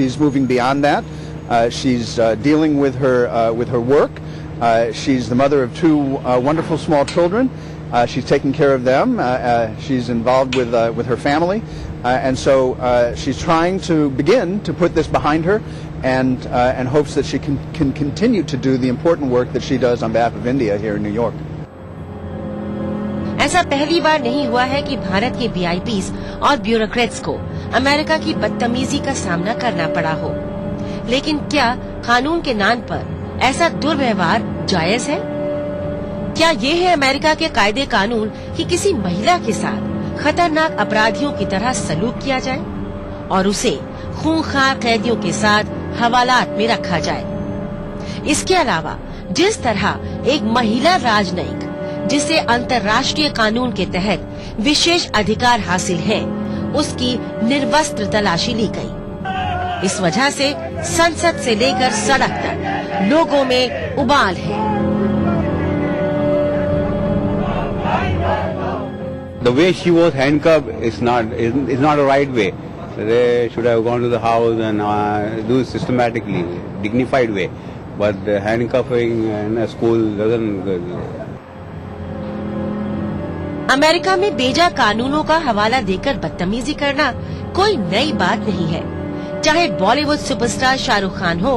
She's moving beyond that. She's dealing with her work. She's the mother of two wonderful small children. She's taking care of them. She's involved with her family, and so she's trying to begin to put this behind her, and hopes that she can continue to do the important work that she does on behalf of India here in New York. ऐसा पहली बार नहीं हुआ है कि भारत के VIPs और bureaucrats को America की बदतमीजी का सामना करना पड़ा हो। लेकिन क्या कानून के नाम पर ऐसा दुर्व्यवहार जायज है? क्या ये है अमेरिका के कायदे कानून कि किसी महिला के साथ खतरनाक अपराधियों की तरह सलूक किया जाए और उसे खूंखार कैदियों के साथ हवालात में रखा जाए? इसके अलावा जिस तरह एक महिला राजनयिक जिसे अंतर्राष्ट्रीय कानून के तहत विशेष अधिकार हासिल है, उसकी निर्वस्त्र तलाशी ली गई। इस वजह से संसद से लेकर सड़क तक लोगों में उबाल है। The way she was handcuffed is not a right way. They should have gone to the house and do it systematically, dignified way. But the handcuffing in a school doesn't. America में बेजा कानूनों का हवाला देकर बदतमीजी करना कोई नई बात नहीं है। चाहे बॉलीवुड सुपरस्टार शाहरुख खान हो,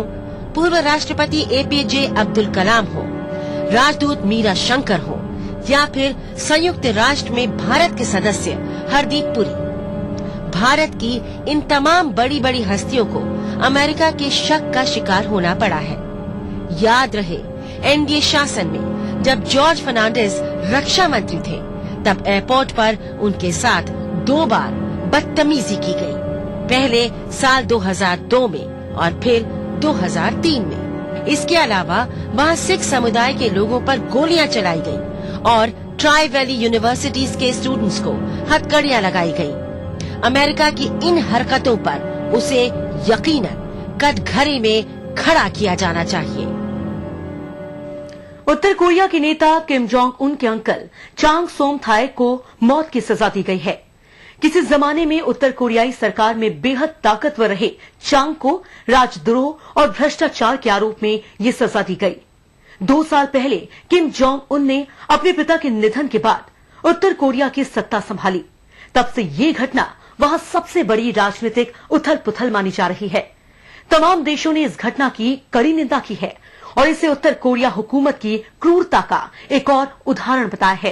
पूर्व राष्ट्रपति एपीजे अब्दुल कलाम हो, राजदूत मीरा शंकर हो, या फिर संयुक्त राष्ट्र में भारत के सदस्य हरदीप पुरी। भारत की इन तमाम बड़ी बड़ी हस्तियों को अमेरिका के शक का शिकार होना पड़ा है। याद रहे, एनडीए शासन में जब जॉर्ज फर्नांडिस रक्षा मंत्री थे, तब एयरपोर्ट पर उनके साथ 2 बार बदतमीजी की गई। पहले साल 2002 में और फिर 2003 में। इसके अलावा वहां सिख समुदाय के लोगों पर गोलियां चलाई गई और ट्राई वैली यूनिवर्सिटीज के स्टूडेंट्स को हथकड़ियां लगाई गई। अमेरिका की इन हरकतों पर उसे यकीनन कटघरे में खड़ा किया जाना चाहिए। उत्तर कोरिया के नेता किम जोंग उन के अंकल चांग सोंग थाई को मौत की सजा दी गई है। किसी जमाने में उत्तर कोरियाई सरकार में बेहद ताकतवर रहे चांग को राजद्रोह और भ्रष्टाचार के आरोप में ये सजा दी गई। 2 साल पहले किम जोंग उन ने अपने पिता के निधन के बाद उत्तर कोरिया की सत्ता संभाली। तब से ये घटना वहां सबसे बड़ी राजनीतिक उथल पुथल मानी जा रही है। तमाम देशों ने इस घटना की कड़ी निंदा की है और इसे उत्तर कोरिया हुकूमत की क्रूरता का एक और उदाहरण बताया है।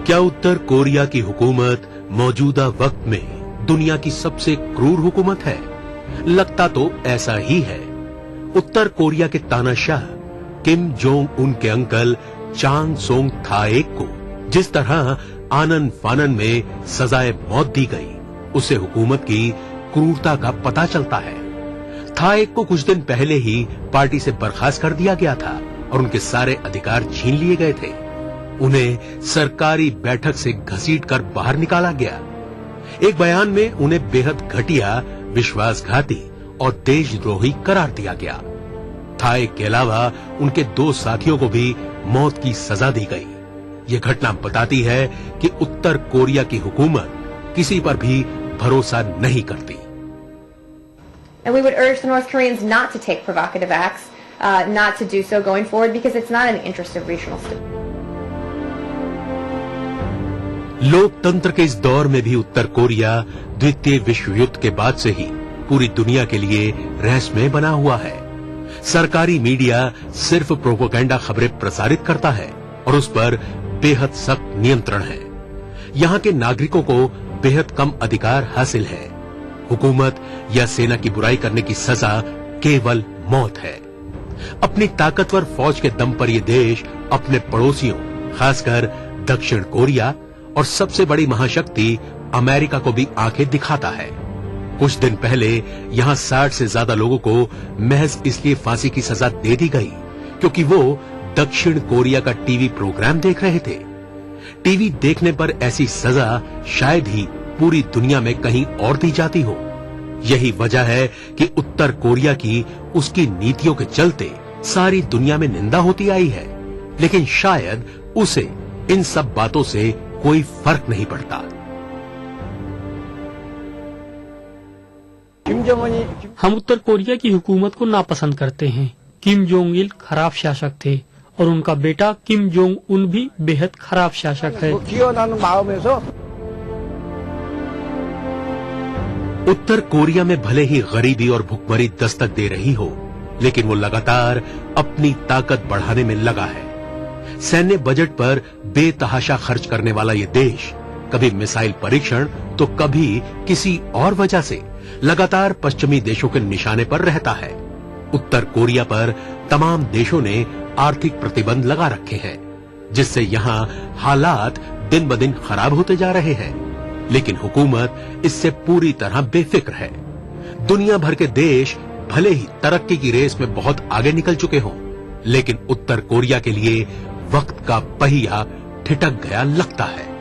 क्या उत्तर कोरिया की हुकूमत मौजूदा वक्त में दुनिया की सबसे क्रूर हुकूमत है? लगता तो ऐसा ही है। उत्तर कोरिया के तानाशाह किम जोंग उन के अंकल चांग सोंग थाएक को जिस तरह आनन फानन में सजाए मौत दी गई, उससे हुकूमत की क्रूरता का पता चलता है। थाएक को कुछ दिन पहले ही पार्टी से बर्खास्त कर दिया गया था और उनके सारे अधिकार छीन लिए गए थे। उन्हें सरकारी बैठक से घसीटकर बाहर निकाला गया। एक बयान में उन्हें बेहद घटिया, विश्वासघाती और देशद्रोही करार दिया गया। थाएक के अलावा उनके 2 साथियों को भी मौत की सजा दी गई। ये घटना बताती है कि उत्तर कोरिया की हुकूमत किसी पर भी भरोसा नहीं करती। And we would urge the North Koreans not to take provocative acts, not to do so going forward, because it's not in the interest of regional stability. लोकतंत्र के इस दौर में भी उत्तर कोरिया द्वितीय विश्व युद्ध के बाद से ही पूरी दुनिया के लिए रहस्यमय बना हुआ है। सरकारी मीडिया सिर्फ प्रोपेगेंडा खबरें प्रसारित करता है और उस पर बेहद सख्त नियंत्रण है। यहाँ के नागरिकों को बेहद कम अधिकार हासिल है। हुकूमत या सेना की बुराई करने की सजा केवल मौत है। अपनी ताकतवर फौज के दम पर यह देश अपने पड़ोसियों, खासकर दक्षिण कोरिया और सबसे बड़ी महाशक्ति अमेरिका को भी आंखें दिखाता है। कुछ दिन पहले यहां 60 से ज्यादा लोगों को महज इसलिए फांसी की सजा दे दी गई क्योंकि वो दक्षिण कोरिया का टीवी प्रोग्राम देख रहे थे। टीवी देखने पर ऐसी सजा शायद ही पूरी दुनिया में कहीं और दी जाती हो। यही वजह है कि उत्तर कोरिया की उसकी नीतियों के चलते सारी दुनिया में निंदा होती आई है, लेकिन शायद उसे इन सब बातों से कोई फर्क नहीं पड़ता। हम उत्तर कोरिया की हुकूमत को नापसंद करते हैं। किम जोंग इल खराब शासक थे और उनका बेटा किम जोंग उन भी बेहद खराब शासक है। उत्तर कोरिया में भले ही गरीबी और भुखमरी दस्तक दे रही हो, लेकिन वो लगातार अपनी ताकत बढ़ाने में लगा है। सैन्य बजट पर बेतहाशा खर्च करने वाला ये देश कभी मिसाइल परीक्षण तो कभी किसी और वजह से लगातार पश्चिमी देशों के निशाने पर रहता है। उत्तर कोरिया पर तमाम देशों ने आर्थिक प्रतिबंध लगा रखे हैं, जिससे यहां हालात दिन ब दिन खराब होते जा रहे हैं। लेकिन हुकूमत इससे पूरी तरह बेफिक्र है। दुनिया भर के देश भले ही तरक्की की रेस में बहुत आगे निकल चुके हों, लेकिन उत्तर कोरिया के लिए वक्त का पहिया ठिठक गया लगता है।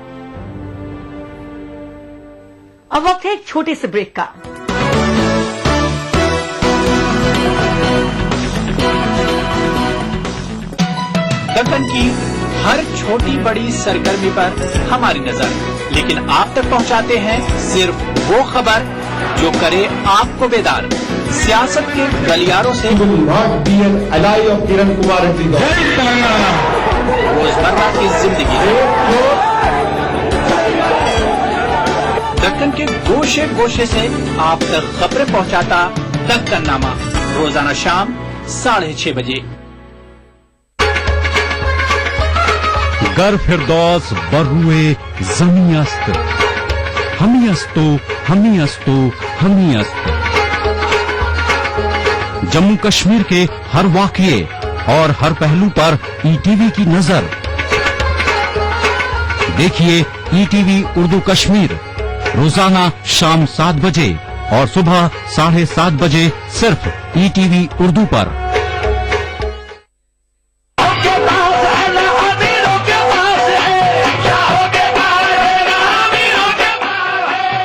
अब वक्त है एक छोटे से ब्रेक का। दक्कन की हर छोटी बड़ी सरगर्मी पर हमारी नजर, लेकिन आप तक पहुंचाते हैं सिर्फ वो खबर जो करे आपको बेदार। सियासत के गलियारों से रोजमर्रा की जिंदगी, दक्कन के गोशे गोशे से आप तक खबरें पहुंचाता दक्कननामा, रोजाना शाम 6:30 बजे। गर फिरदौस बरुए जमी अस्त, हमी अस्तो हमी अस्तो हमी अस्त। जम्मू कश्मीर के हर वाकये और हर पहलू पर ईटीवी की नजर। देखिए ईटीवी उर्दू कश्मीर रोजाना शाम 7 बजे और सुबह 7:30 बजे सिर्फ ईटीवी उर्दू पर।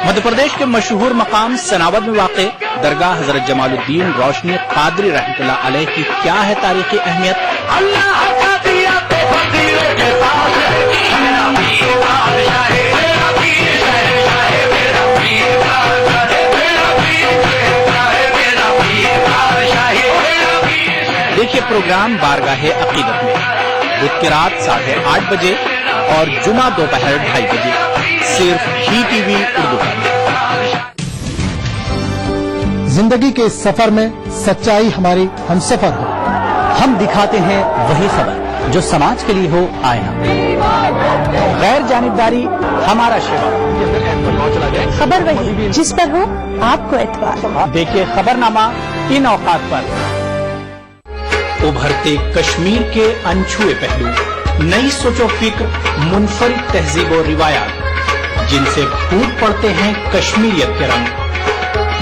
मध्य प्रदेश के मशहूर मकाम सनावद में वाक़ दरगाह हजरत जमालुद्दीन रोशनी कादरी रहमतुल्लाह अलैह की क्या है तारीखी अहमियत? देखिए प्रोग्राम बारगाहे अकीदत में बुध की रात 8:30 बजे और जुमा दोपहर 2:30 बजे सिर्फ ही टीवी उर्दू पर। जिंदगी के सफर में सच्चाई हमारी हमसफर हो। हम दिखाते हैं वही खबर जो समाज के लिए हो आईना। गैर जानिबदारी हमारा शिवा। खबर वही जिस पर हो आपको एतबार। देखिए खबरनामा इन औकात पर। उभरते कश्मीर के अनछुए पहलू, नई सोचो फिक्र, मुनफरिद तहजीब और रिवायात जिनसे फूट पड़ते हैं कश्मीरियत के रंग।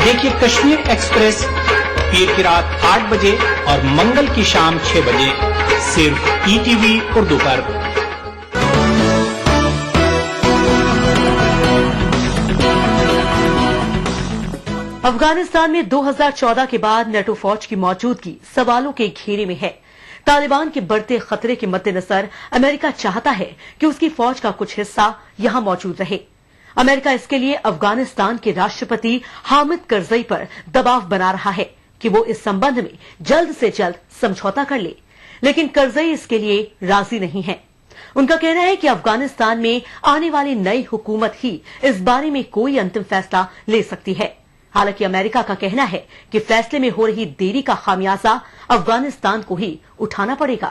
देखिए कश्मीर एक्सप्रेस पीर की रात 8 बजे और मंगल की शाम 6 बजे सिर्फ ईटीवी उर्दू पर। अफगानिस्तान में 2014 के बाद नेटो फौज की मौजूदगी सवालों के घेरे में है। तालिबान के बढ़ते खतरे के मद्देनजर अमेरिका चाहता है कि उसकी फौज का कुछ हिस्सा यहां मौजूद रहे। अमेरिका इसके लिए अफगानिस्तान के राष्ट्रपति हामिद करजई पर दबाव बना रहा है कि वो इस संबंध में जल्द से जल्द समझौता कर ले, लेकिन करजई इसके लिए राजी नहीं है। उनका कहना है कि अफगानिस्तान में आने वाली नई हुकूमत ही इस बारे में कोई अंतिम फैसला ले सकती है। हालांकि अमेरिका का कहना है कि फैसले में हो रही देरी का खामियाजा अफगानिस्तान को ही उठाना पड़ेगा।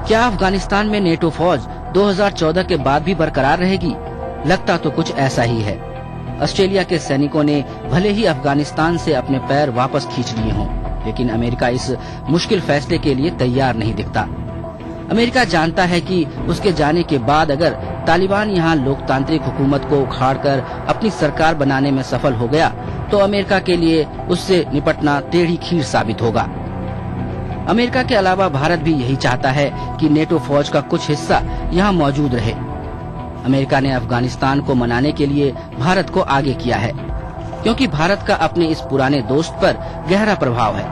क्या अफगानिस्तान में नेटो फौज 2014 के बाद भी बरकरार रहेगी? लगता तो कुछ ऐसा ही है। ऑस्ट्रेलिया के सैनिकों ने भले ही अफगानिस्तान से अपने पैर वापस खींच लिए हों, लेकिन अमेरिका इस मुश्किल फैसले के लिए तैयार नहीं दिखता। अमेरिका जानता है कि उसके जाने के बाद अगर तालिबान यहाँ लोकतांत्रिक हुकूमत को उखाड़कर अपनी सरकार बनाने में सफल हो गया तो अमेरिका के लिए उससे निपटना टेढ़ी खीर साबित होगा। अमेरिका के अलावा भारत भी यही चाहता है कि नेटो फौज का कुछ हिस्सा यहाँ मौजूद रहे। अमेरिका ने अफगानिस्तान को मनाने के लिए भारत को आगे किया है, क्योंकि भारत का अपने इस पुराने दोस्त पर गहरा प्रभाव है।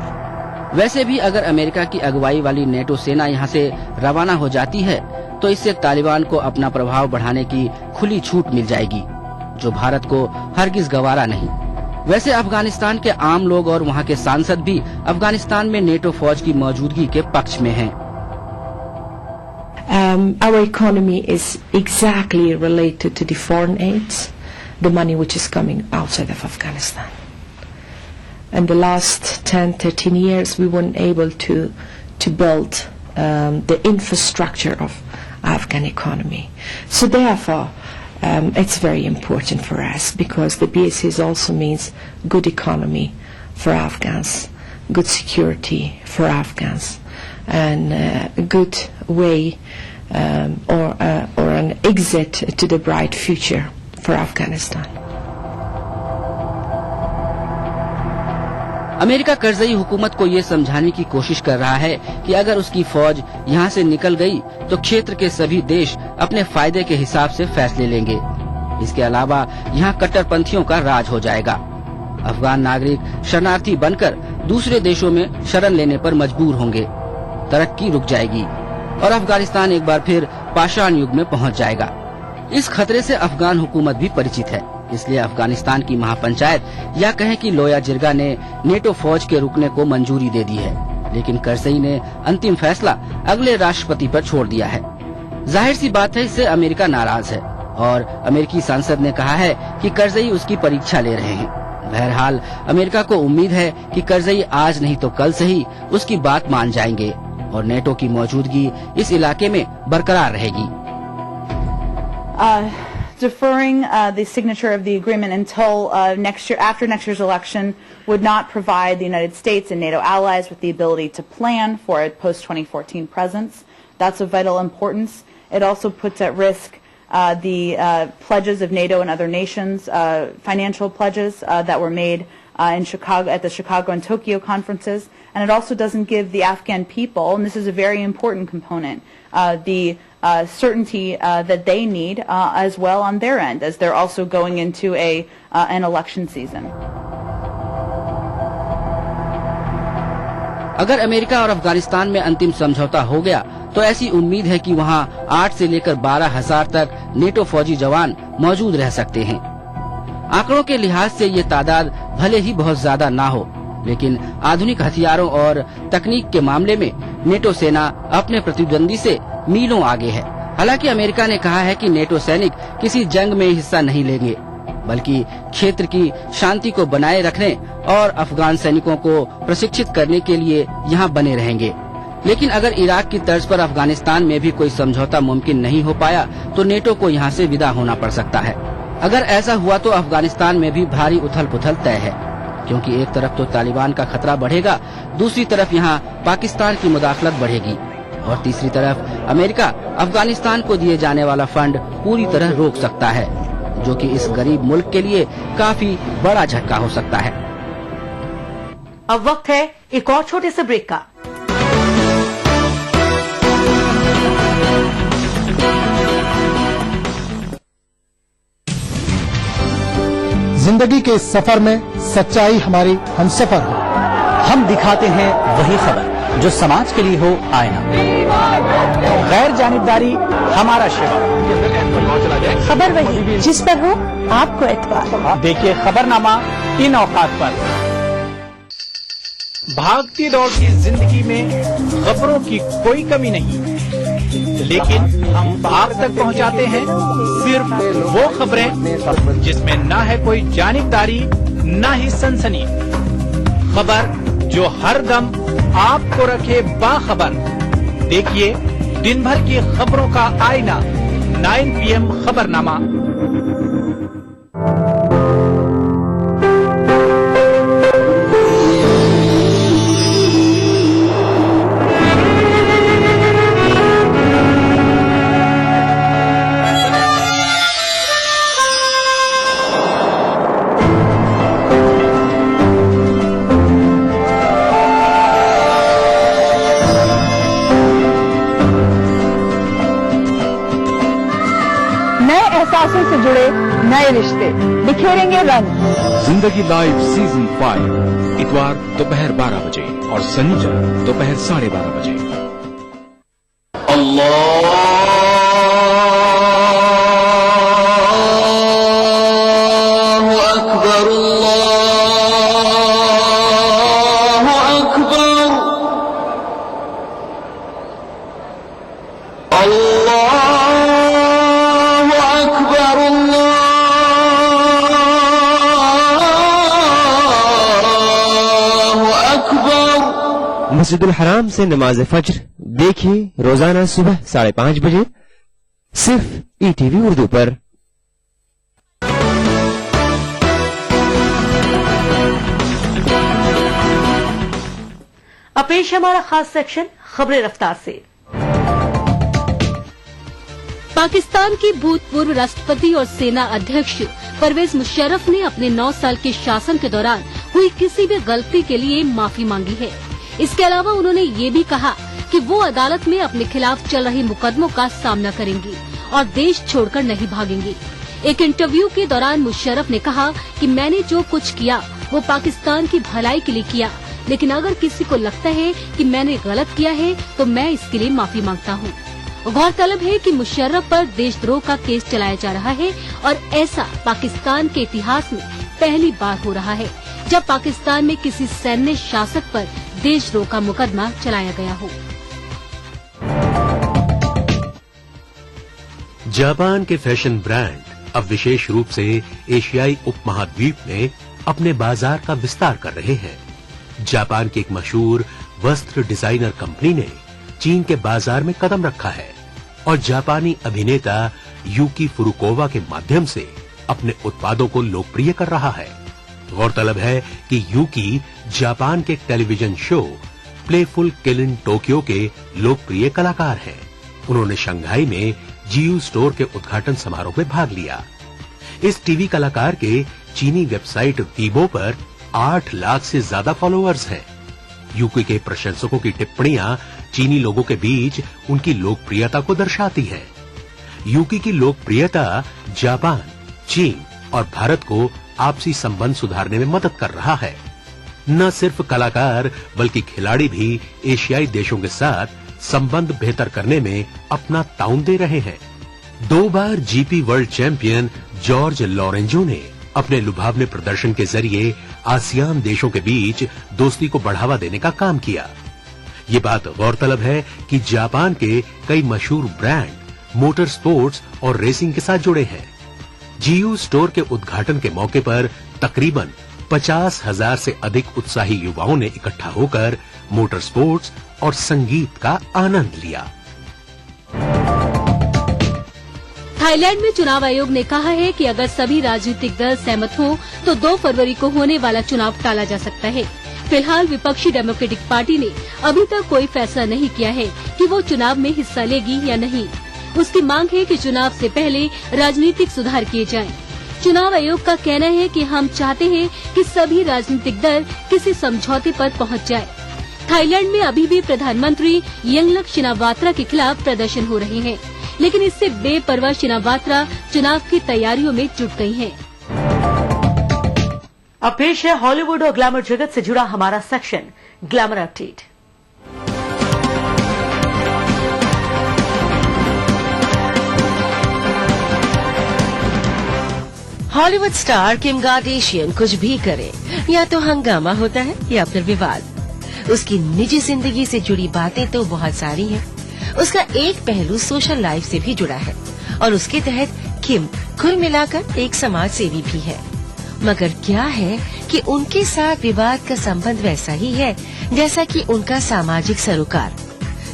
वैसे भी अगर अमेरिका की अगुवाई वाली नेटो सेना यहाँ से रवाना हो जाती है तो इससे तालिबान को अपना प्रभाव बढ़ाने की खुली छूट मिल जाएगी, जो भारत को हरगिज गवारा नहीं। वैसे अफगानिस्तान के आम लोग और वहाँ के सांसद भी अफगानिस्तान में नेटो फौज की मौजूदगी के पक्ष में हैं। Our economy is exactly related to the foreign aids, the money which is coming outside of Afghanistan. In the last 10-13 years, we weren't able to build the infrastructure of Afghan economy. So therefore, it's very important for us, because the BSAs also means good economy for Afghans, good security for Afghans, and a good way or an exit to the bright future for Afghanistan. America Karzai हुकूमत को ये समझाने की कोशिश कर रहा है कि अगर उसकी फौज यहाँ से निकल गई तो क्षेत्र के सभी देश अपने फायदे के हिसाब से फैसले लेंगे। इसके अलावा यहाँ कट्टरपंथियों का राज हो जाएगा। अफगान नागरिक शरणार्थी बनकर दूसरे देशों में शरण लेने पर मजबूर होंगे, तरक्की रुक जाएगी और अफगानिस्तान एक बार फिर पाषाण युग में पहुँच जाएगा। इस खतरे से अफगान हुकूमत भी परिचित है, इसलिए अफगानिस्तान की महापंचायत या कहें कि लोया जिरगा ने नेटो फौज के रुकने को मंजूरी दे दी है, लेकिन करजई ने अंतिम फैसला अगले राष्ट्रपति पर छोड़ दिया है। जाहिर सी बात है, इससे अमेरिका नाराज है और अमेरिकी सांसद ने कहा है कि करजई उसकी परीक्षा ले रहे हैं। बहरहाल अमेरिका को उम्मीद है कि करजई आज नहीं तो कल सही उसकी बात मान जाएंगे और नेटो की मौजूदगी इस इलाके में बरकरार रहेगी। Deferring the signature of the agreement until next year, after next year's election, would not provide the United States and NATO allies with the ability to plan for a post-2014 presence. That's of vital importance. It also puts at risk the pledges of NATO and other nations, financial pledges that were made in Chicago at the Chicago and Tokyo conferences, and it also doesn't give the Afghan people, and this is a very important component, the certainty that they need as well on their end, as they're also going into an election season. अगर America और अफगानिस्तान में अंतिम समझौता हो गया तो ऐसी उम्मीद है कि वहां 8 से लेकर 12,000 तक नेटो फौजी जवान मौजूद रह सकते हैं। आंकड़ों के लिहाज से ये तादाद भले ही बहुत ज्यादा ना हो, लेकिन आधुनिक हथियारों और तकनीक के मामले में नेटो सेना अपने प्रतिद्वंदी से मीलों आगे है। हालांकि अमेरिका ने कहा है कि नेटो सैनिक किसी जंग में हिस्सा नहीं लेंगे, बल्कि क्षेत्र की शांति को बनाए रखने और अफगान सैनिकों को प्रशिक्षित करने के लिए यहाँ बने रहेंगे। लेकिन अगर इराक की तर्ज पर अफगानिस्तान में भी कोई समझौता मुमकिन नहीं हो पाया तो नेटो को यहाँ से विदा होना पड़ सकता है। अगर ऐसा हुआ तो अफगानिस्तान में भी भारी उथल पुथल तय है, क्योंकि एक तरफ तो तालिबान का खतरा बढ़ेगा, दूसरी तरफ यहाँ पाकिस्तान की मुदाखलत बढ़ेगी और तीसरी तरफ अमेरिका अफगानिस्तान को दिए जाने वाला फंड पूरी तरह रोक सकता है, जो कि इस गरीब मुल्क के लिए काफी बड़ा झटका हो सकता है। अब वक्त है एक और छोटे से ब्रेक का। जिंदगी के इस सफर में सच्चाई हमारी हमसफर हो। हम दिखाते हैं वही खबर जो समाज के लिए हो आईना। गैर जानिबदारी हमारा शिवा। खबर वही जिस पर हो आपको एतबार। देखिए खबरनामा इन औकात पर। भागती दौड़ती जिंदगी में खबरों की कोई कमी नहीं, लेकिन हम आप तक पहुंचाते हैं सिर्फ वो खबरें जिसमें ना है कोई जानिबदारी, ना ही सनसनी। खबर जो हर दम आपको रखे बाखबर। देखिए दिन भर की खबरों का आईना 9 PM खबरनामा। एहसासों से जुड़े नए रिश्ते बिखेरेंगे रंग। जिंदगी लाइव सीजन 5 इतवार दोपहर 12 बजे और शनिवार दोपहर 12:30 बजे। अल्लाह मस्जिदुल हराम से नमाज फज्र देखिए रोजाना सुबह 5:30 बजे सिर्फ ईटीवी उर्दू पर। अब पेश है हमारा खास सेक्शन खबरें रफ्तार से। पाकिस्तान के भूतपूर्व राष्ट्रपति और सेना अध्यक्ष परवेज मुशर्रफ ने अपने 9 साल के शासन के दौरान हुई किसी भी गलती के लिए माफी मांगी है। इसके अलावा उन्होंने ये भी कहा कि वो अदालत में अपने खिलाफ चल रहे मुकदमों का सामना करेंगी और देश छोड़कर नहीं भागेंगी। एक इंटरव्यू के दौरान मुशर्रफ ने कहा कि मैंने जो कुछ किया वो पाकिस्तान की भलाई के लिए किया, लेकिन अगर किसी को लगता है कि मैंने गलत किया है तो मैं इसके लिए माफी मांगता हूँ। गौरतलब है कि मुशर्रफ पर देशद्रोह का केस चलाया जा रहा है और ऐसा पाकिस्तान के इतिहास में पहली बार हो रहा है जब पाकिस्तान में किसी सैन्य शासक पर देशद्रोह का मुकदमा चलाया गया हो। जापान के फैशन ब्रांड अब विशेष रूप से एशियाई उपमहाद्वीप में अपने बाजार का विस्तार कर रहे हैं। जापान की एक मशहूर वस्त्र डिजाइनर कंपनी ने चीन के बाजार में कदम रखा है और जापानी अभिनेता यूकी फुरुकोवा के माध्यम से अपने उत्पादों को लोकप्रिय कर रहा है। गौरतलब है कि यूकी जापान के television show playful kill in Tokyo के लोकप्रिय कलाकार हैं। उन्होंने शंघाई में जीयू स्टोर के उद्घाटन समारोह में भाग लिया। इस टीवी कलाकार के चीनी वेबसाइट वीबो पर 8 लाख से ज्यादा फॉलोअर्स हैं। यूकी के प्रशंसकों की टिप्पणियां चीनी लोगों के बीच उनकी लोकप्रियता को दर्शाती हैं। यूकी की लोकप्रियता जापान, चीन और भारत को आपसी संबंध सुधारने में मदद कर रहा है। न सिर्फ कलाकार बल्कि खिलाड़ी भी एशियाई देशों के साथ संबंध बेहतर करने में अपना ताउन दे रहे हैं। 2 बार GP world champion Jorge Lorenzo ने अपने लुभावने प्रदर्शन के जरिए आसियान देशों के बीच दोस्ती को बढ़ावा देने का काम किया। ये बात गौरतलब है कि जापान के कई मशहूर ब्रांड मोटर स्पोर्ट्स और रेसिंग के साथ जुड़े हैं। जीयू स्टोर के उद्घाटन के मौके पर तकरीबन 50,000 से अधिक उत्साही युवाओं ने इकट्ठा होकर मोटर स्पोर्ट्स और संगीत का आनंद लिया। थाईलैंड में चुनाव आयोग ने कहा है कि अगर सभी राजनीतिक दल सहमत हों तो 2 फरवरी को होने वाला चुनाव टाला जा सकता है। फिलहाल विपक्षी डेमोक्रेटिक पार्टी ने अभी तक कोई फैसला नहीं किया है कि वो चुनाव में हिस्सा लेगी या नहीं। उसकी मांग है कि चुनाव से पहले राजनीतिक सुधार किए जाएं। चुनाव आयोग का कहना है कि हम चाहते हैं कि सभी राजनीतिक दल किसी समझौते पर पहुंच जाए। थाईलैंड में अभी भी प्रधानमंत्री यंगलक शिनावात्रा के खिलाफ प्रदर्शन हो रहे हैं, लेकिन इससे बेपरवाह शिनावात्रा चुनाव की तैयारियों में जुट गई हैं। अब पेश है हॉलीवुड और ग्लैमर जगत से जुड़ा हमारा section glamour update. Hollywood star Kim Kardashian कुछ भी करे, या तो हंगामा होता है या फिर विवाद। उसकी निजी जिंदगी से जुड़ी बातें तो बहुत सारी हैं। उसका एक पहलू सोशल लाइफ से भी जुड़ा है और उसके तहत किम कुल मिलाकर एक समाज सेवी भी है। मगर क्या है कि उनके साथ विवाद का संबंध वैसा ही है जैसा कि उनका सामाजिक सरोकार।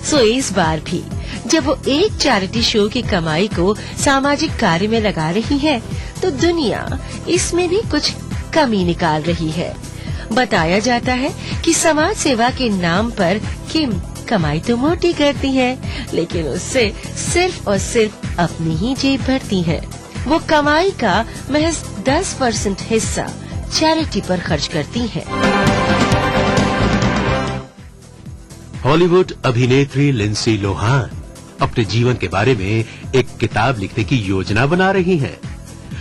सो इस बार भी जब वो एक चैरिटी शो की कमाई को सामाजिक कार्य में लगा रही है तो दुनिया इसमें भी कुछ कमी निकाल रही है। बताया जाता है कि समाज सेवा के नाम पर किम कमाई तो मोटी करती है, लेकिन उससे सिर्फ और सिर्फ अपनी ही जेब भरती है। वो कमाई का महज 10% हिस्सा चैरिटी पर खर्च करती है। हॉलीवुड अभिनेत्री लिंडसे लोहान अपने जीवन के बारे में एक किताब लिखने की योजना बना रही हैं।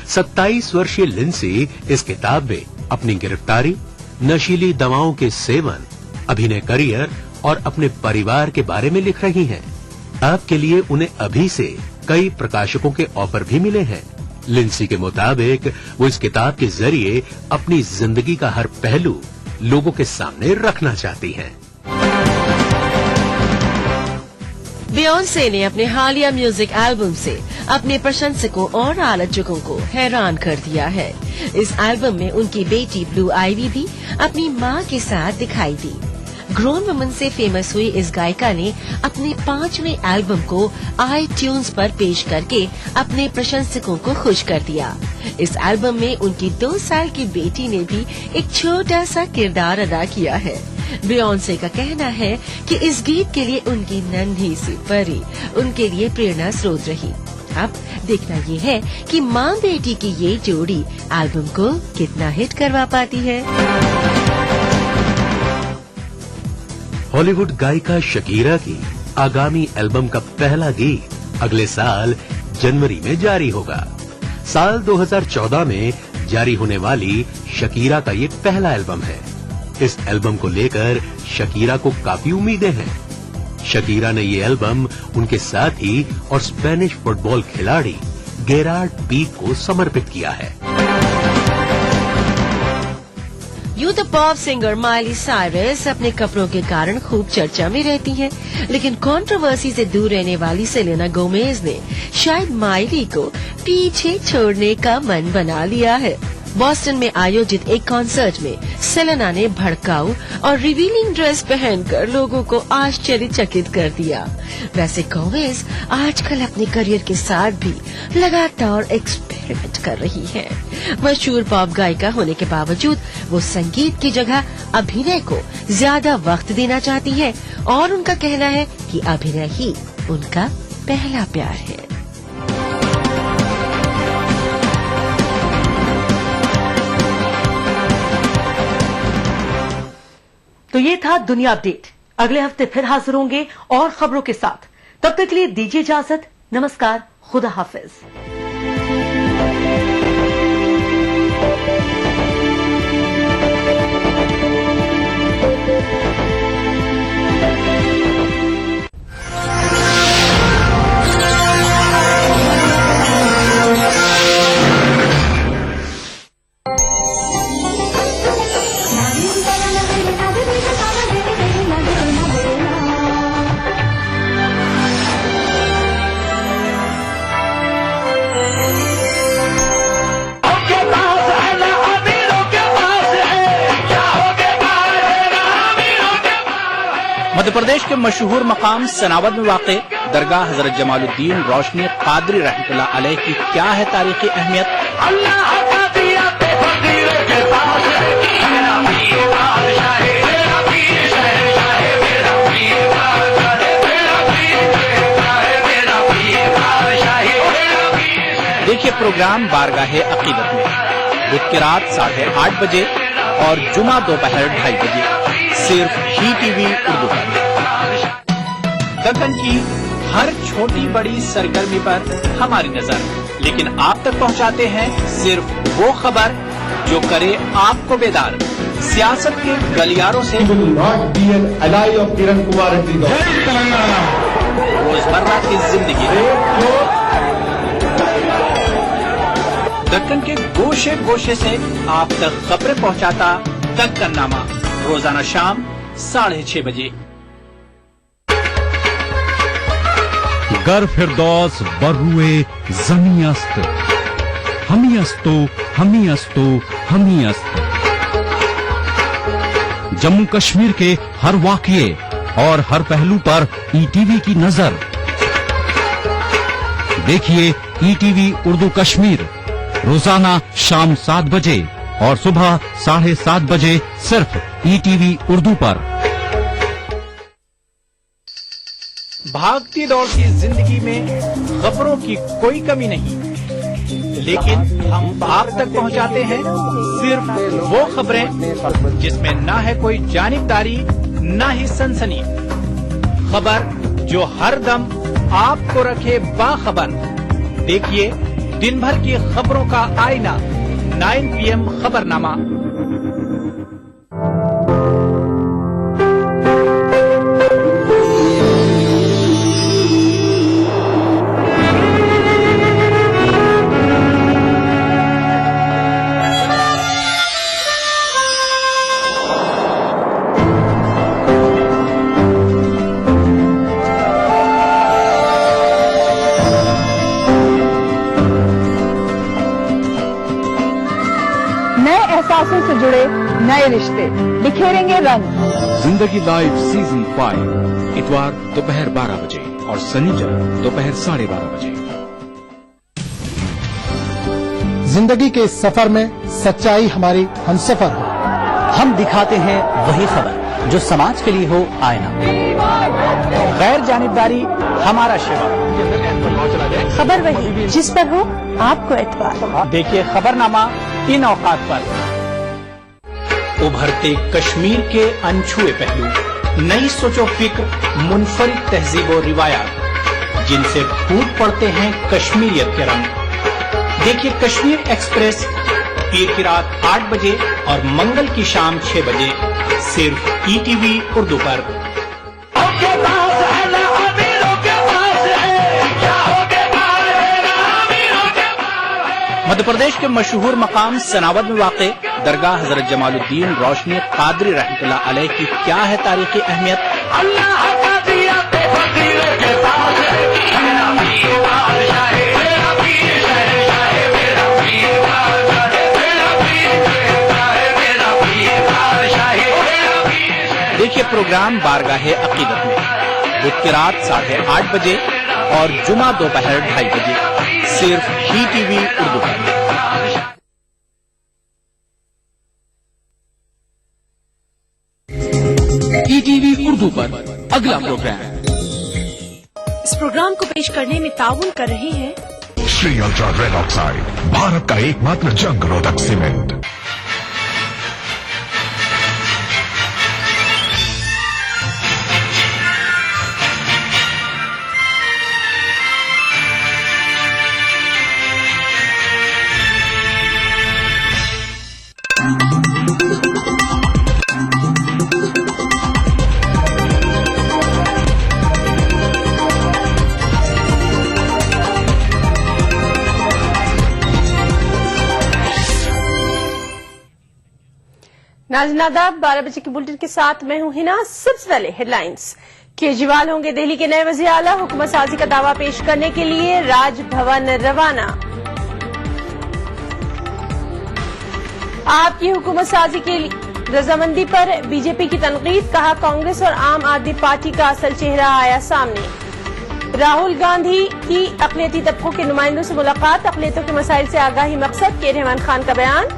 27 वर्षीय लिंडसे इस किताब में अपनी गिरफ्तारी, नशीली दवाओं के सेवन, अभिनय करियर और अपने परिवार के बारे में लिख रही हैं। आपके लिए उन्हें अभी से कई प्रकाशकों के ऑफर भी मिले हैं। लिंडसे के मुताबिक वो इस किताब के जरिए अपनी जिंदगी का हर पहलू लोगों के सामने रखना चाहती हैं। बियोंसे ने अपने हालिया म्यूजिक एल्बम से अपने प्रशंसकों और आलोचकों को हैरान कर दिया है। इस एल्बम में उनकी बेटी ब्लू आइवी भी अपनी मां के साथ दिखाई दी। ग्रोन वुमन से फेमस हुई इस गायिका ने अपने 5वें एल्बम को iTunes पर पेश करके अपने प्रशंसकों को खुश कर दिया। इस एल्बम में उनकी 2 साल की बेटी ने भी एक छोटा सा किरदार अदा किया है। बियॉन्से का कहना है कि इस गीत के लिए उनकी नन्ही सी परी उनके लिए प्रेरणा स्रोत रही। अब देखना ये है कि माँ बेटी की ये जोड़ी एल्बम को कितना हिट करवा पाती है। हॉलीवुड गायिका शकीरा की आगामी एल्बम का पहला गीत अगले साल जनवरी में जारी होगा। साल 2014 में जारी होने वाली शकीरा का ये पहला एल्बम है। इस एल्बम को लेकर शकीरा को काफी उम्मीदें हैं। शकीरा ने ये एल्बम उनके साथी और स्पेनिश फुटबॉल खिलाड़ी गेरार्ड पीक को समर्पित किया है। यूं तो पॉप सिंगर माइली साइरस अपने कपड़ों के कारण खूब चर्चा में रहती हैं, लेकिन कंट्रोवर्सी से दूर रहने वाली सेलेना गोमेज ने शायद माइली को पीछे छोड़ने का मन बना लिया है। बॉस्टन में आयोजित एक कॉन्सर्ट में सेलेना ने भड़काऊ और रिवीलिंग ड्रेस पहनकर लोगों को आश्चर्यचकित कर दिया। वैसे गोमेज आजकल अपने करियर के साथ भी लगातार एक्सपेरिमेंट कर रही है। मशहूर पॉप गायिका होने के बावजूद वो संगीत की जगह अभिनय को ज्यादा वक्त देना चाहती है और उनका कहना है कि अभिनय ही उनका पहला प्यार है। तो ये था दुनिया अपडेट। अगले हफ्ते फिर हाजिर होंगे और खबरों के साथ। तब तक के लिए दीजिए इजाजत। नमस्कार, खुदा हाफिज। मध्य प्रदेश के मशहूर मकाम सनावद में वाक़ दरगाह हजरत जमालुद्दीन रोशनी कादरी रहमतुल्लाह अलैह की क्या है तारीखी अहमियत? देखिए प्रोग्राम बारगाहे अकीदत में बुध की रात 8:30 बजे और जुमा दोपहर 2:30 बजे सिर्फ ही टीवी उर्दू पर। दक्कन की हर छोटी बड़ी सरगर्मी पर हमारी नजर, लेकिन आप तक पहुंचाते हैं सिर्फ वो खबर जो करे आपको बेदार। सियासत के गलियारों से रोजमर्रा की जिंदगी दक्कन के गोशे गोशे से आप तक खबरें पहुंचाता दक्कननामा, रोजाना शाम 6:30 बजे। गर फिरदौस बर्रुए जमी अस्त, हमी अस्तो हमी अस्तो हमी अस्त। जम्मू कश्मीर के हर वाकये और हर पहलू पर ईटीवी की नजर। देखिए ईटीवी उर्दू कश्मीर रोजाना शाम 7 बजे और सुबह 7:30 बजे सिर्फ ईटीवी उर्दू पर। भागती दौड़ती जिंदगी में खबरों की कोई कमी नहीं, लेकिन हम आप तक पहुंचाते हैं सिर्फ वो खबरें जिसमें ना है कोई जानिबदारी ना ही सनसनी। खबर जो हर दम आपको रखे बाखबर। देखिए दिन भर की खबरों का आईना 9 PM खबरनामा। पैसों से जुड़े नए रिश्ते बिखेरेंगे रंग। जिंदगी लाइव सीजन 5 इतवार दोपहर 12 बजे और शनिचर दोपहर 12:30 बजे। जिंदगी के इस सफर में सच्चाई हमारी हमसफर हो। हम दिखाते हैं वही खबर जो समाज के लिए हो आईना। गैर जानिबदारी हमारा शिवा। खबर वही जिस पर हो आपको एतबार। देखिए खबरनामा इन औकात पर। उभरते कश्मीर के अनछुए पहलू, नई सोचो फिक्र, मुनफरिद तहजीब और रिवायात जिनसे फूट पड़ते हैं कश्मीरियत के रंग। देखिए कश्मीर एक्सप्रेस पीर की रात 8 बजे और मंगल की शाम 6 बजे सिर्फ ETV उर्दू पर। मध्य प्रदेश के मशहूर मकाम सनावद में वाक़े दरगाह हजरत जमालुद्दीन रोशनी कादरी रहमतुल्लाह अलैह की क्या है तारीखी अहमियत। देखिए प्रोग्राम बारगाहे अकीदत में बुध की रात 8:30 बजे और जुमा दोपहर 2:30 बजे सिर्फ ETV उर्दू पर। ETV उर्दू पर अगला प्रोग्राम। इस प्रोग्राम को पेश करने में ताउन कर रहे हैं Shri ultra red oxide, Bharat का एकमात्र जंग रोधक सीमेंट। नाज़रीन आदाब, 12 बजे के बुलेटिन के साथ मैं हूं हिना। सबसे पहले हेडलाइंस। केजरीवाल होंगे दिल्ली के नए वज़ीर आला, हुकूमत साजी का दावा पेश करने के लिए राजभवन रवाना। आपकी हुकूमत साजी के रजामंदी पर बीजेपी की तनकीद, कहा कांग्रेस और आम आदमी पार्टी का असल चेहरा आया सामने। राहुल गांधी की अक़लियती तबकों के नुमाइंदों से मुलाकात, अक़लियतों के मसाइल से आगाही मकसद, के रहमान खान का बयान।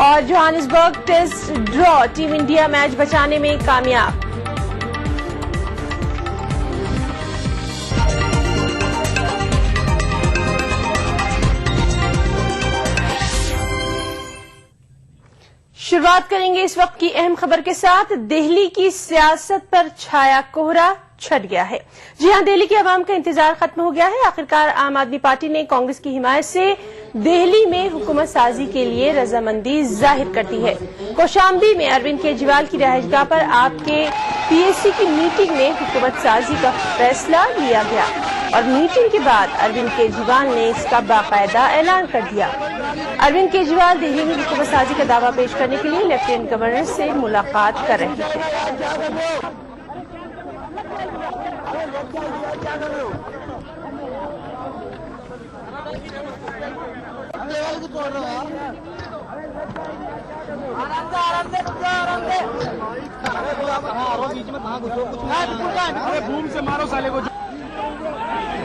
और Johannesburg test draw, team India match बचाने में कामयाब। शुरुआत करेंगे इस वक्त की अहम खबर के साथ। दिल्ली की सियासत पर छाया कोहरा छट गया है। जी हां, दिल्ली के अवाम का इंतजार खत्म हो गया है। आखिरकार आम आदमी पार्टी ने कांग्रेस की हिमायत से दिल्ली में हुकूमत साजी के लिए रजामंदी जाहिर कर दी है। कौशाम्बी में अरविंद केजरीवाल की रिहाइशगाह पर आपके PSC की मीटिंग में हुकूमत साजी का फैसला लिया गया और मीटिंग के बाद अरविंद केजरीवाल ने इसका बाकायदा ऐलान कर दिया। अरविंद केजरीवाल दिल्ली में हुकूमत साजी का दावा पेश करने के लिए लेफ्टिनेंट गवर्नर से मुलाकात कर रहे थे।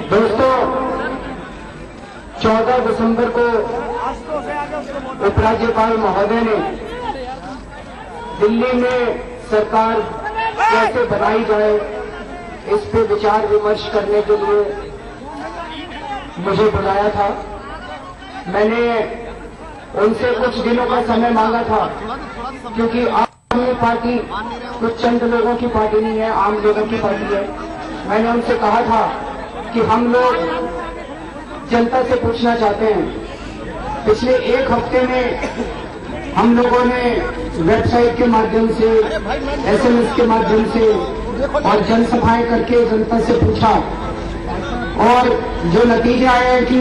दोस्तों, 14 दिसंबर को उपराज्यपाल महोदय ने दिल्ली में सरकार कैसे बनाई जाए इस पे विचार विमर्श करने के लिए मुझे बुलाया था। मैंने उनसे कुछ दिनों का समय मांगा था, क्योंकि आम आदमी पार्टी कुछ चंद लोगों की पार्टी नहीं है, आम लोगों की पार्टी है। मैंने उनसे कहा था कि हम लोग जनता से पूछना चाहते हैं। पिछले एक हफ्ते में हम लोगों ने वेबसाइट के माध्यम से, SMS के माध्यम से और जनसभाएं करके जनता से पूछा और जो नतीजा आया है कि